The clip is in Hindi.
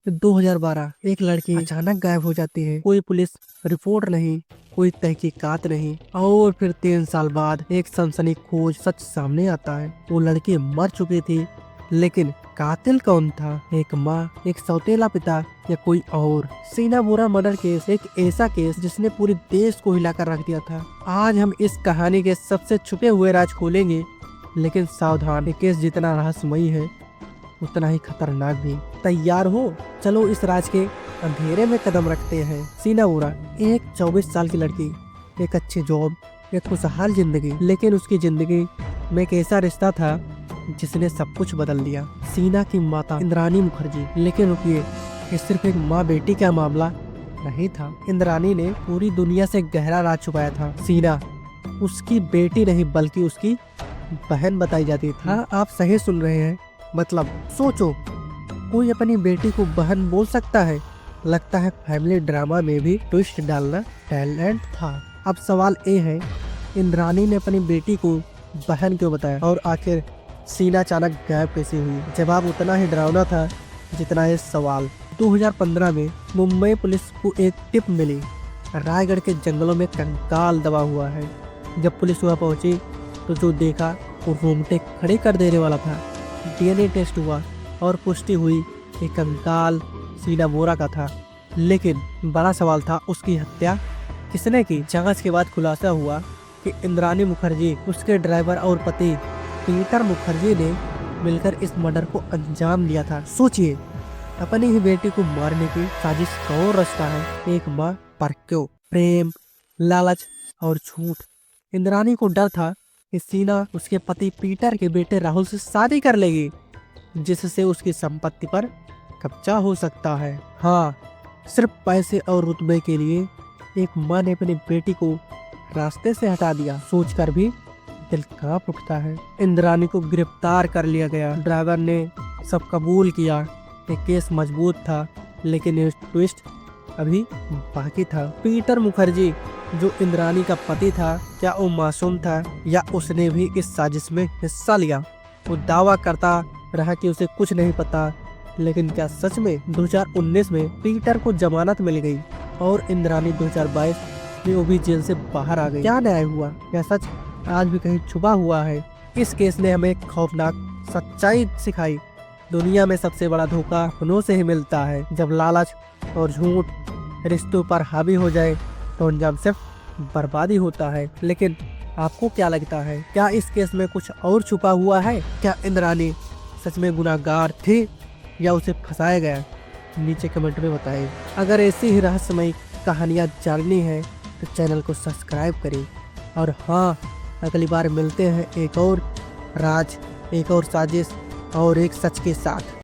2012 एक लड़की अचानक गायब हो जाती है। कोई पुलिस रिपोर्ट नहीं, कोई तहकीकात नहीं, और फिर 3 साल बाद एक सनसनीखेज सच सामने आता है। वो लड़की मर चुकी थी, लेकिन कातिल कौन था? एक माँ, एक सौतेला पिता, या कोई और? सीना बोरा मर्डर केस एक ऐसा केस जिसने पूरे देश को हिलाकर रख दिया था। आज हम इस कहानी के सबसे छुपे हुए राज खोलेंगे, लेकिन सावधान, ये केस जितना रहस्यमयी है उतना ही खतरनाक भी। तैयार हो? चलो इस राज के अंधेरे में कदम रखते हैं। सीना बोरा एक 24 साल की लड़की, एक अच्छी जॉब, एक खुशहाल जिंदगी, लेकिन उसकी जिंदगी में एक ऐसा रिश्ता था जिसने सब कुछ बदल दिया। सीना की माता इंद्रानी मुखर्जी। लेकिन रुकिए, ये सिर्फ एक माँ बेटी का मामला नहीं था। इंद्रानी ने पूरी दुनिया से गहरा राज छुपाया था। सीना उसकी बेटी नहीं बल्कि उसकी बहन बताई जाती थी। हाँ, आप सही सुन रहे हैं। मतलब सोचो, कोई अपनी बेटी को बहन बोल सकता है? लगता है फैमिली ड्रामा में भी ट्विस्ट डालना टैलेंट था। अब सवाल ये है, इंद्रानी ने अपनी बेटी को बहन क्यों बताया, और आखिर सीना अचानक गायब कैसे हुई? जवाब उतना ही डरावना था जितना ये सवाल। 2015 में मुंबई पुलिस को एक टिप मिली, रायगढ़ के जंगलों में कंकाल दबा हुआ है। जब पुलिस वहां पहुंची तो जो देखा वो रोंगटे खड़े कर देने वाला था। डीएनए टेस्ट हुआ और पुष्टि हुई कि कंकाल सीना बोरा का था। लेकिन बड़ा सवाल था, उसकी हत्या किसने की? जांच के बाद खुलासा हुआ कि इंद्रानी मुखर्जी, उसके ड्राइवर और पति पीटर मुखर्जी ने मिलकर इस मर्डर को अंजाम दिया था। सोचिए, अपनी ही बेटी को मारने की साजिश कौन रचता है? एक माँ पर क्यों? प्रेम, लालच और झूठ। इंद्रानी को डर था कि सीना उसके पति पीटर के बेटे राहुल से शादी कर लेगी, जिससे उसकी संपत्ति पर कब्जा हो सकता है। हाँ, सिर्फ पैसे और रुतबे के लिए एक माँ ने अपनी बेटी को रास्ते से हटा दिया। सोचकर भी दिल कांप उठता है। इंद्रानी को गिरफ्तार कर लिया गया। ड्राइवर ने सब कबूल किया। ये केस मजबूत था, लेकिन ये ट्विस्ट अभी बाकी था। पीटर मुखर्जी, जो इंद्रानी का पति था, क्या वो मासूम था या उसने भी इस साजिश में हिस्सा लिया? वो दावा करता रहा कि उसे कुछ नहीं पता, लेकिन क्या सच में 2019 में पीटर को जमानत मिल गई और इंद्रानी 2022 में वो भी जेल से बाहर आ गई? क्या न्याय हुआ? क्या सच आज भी कहीं छुपा हुआ है? इस केस ने हमें खौफनाक सच्चाई सिखाई। दुनिया में सबसे बड़ा धोखा उन्हों से ही मिलता है। जब लालच और झूठ रिश्तों पर हावी हो जाए तो अंजाम सिर्फ बर्बादी होता है। लेकिन आपको क्या लगता है, क्या इस केस में कुछ और छुपा हुआ है? क्या इंद्रानी सच में गुनाहगार थी या उसे फंसाया गया? नीचे कमेंट में बताएं। अगर ऐसी ही रहस्यमयी कहानियाँ जाननी है तो चैनल को सब्सक्राइब करें। और हाँ, अगली बार मिलते हैं एक और राज, एक और साजिश और एक सच के साथ।